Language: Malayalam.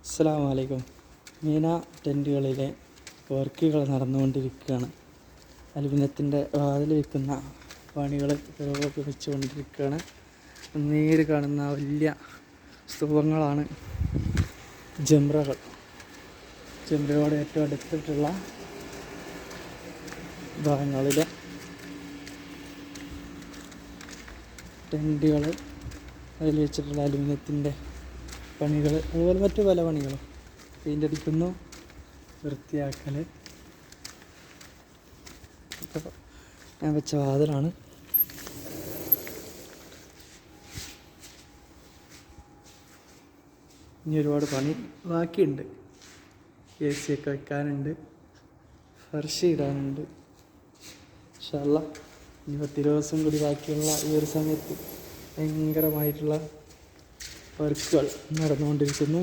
അസ്സലാമു അലൈക്കും. മീന ടെൻറ്റുകളിലെ വർക്കുകൾ നടന്നുകൊണ്ടിരിക്കുകയാണ്. അലുമിനിയത്തിൻ്റെ വാതിൽ വയ്ക്കുന്ന പണികൾ പുരോഗമിച്ചുകൊണ്ടിരിക്കുകയാണ്. നേര് കാണുന്ന വലിയ സ്തൂപങ്ങളാണ് ജംറകൾ. ജംറയോട് ഏറ്റവും അടുത്തിട്ടുള്ള ഭാഗങ്ങളിലെ ടെൻറ്റുകൾ, അതിൽ വെച്ചിട്ടുള്ള അലുമിനിയത്തിൻ്റെ പണികൾ, അതുപോലെ മറ്റു പല പണികളും. പെയിൻ്റ് അടിക്കുന്നു, വൃത്തിയാക്കൽ. ഞാൻ വെച്ച വാതിലാണ്. ഇനി ഒരുപാട് പണി ബാക്കിയുണ്ട്. AC ഒക്കെ വെക്കാനുണ്ട്, ഫർഷ് ഇടാനുണ്ട്. ഇൻഷാ അല്ലാഹ് ഇനി 10 ദിവസം കൂടി ബാക്കിയുള്ള ഈ ഒരു സമയത്ത് ഭയങ്കരമായിട്ടുള്ള വർക്കുകൾ നടന്നുകൊണ്ടിരിക്കുന്നു.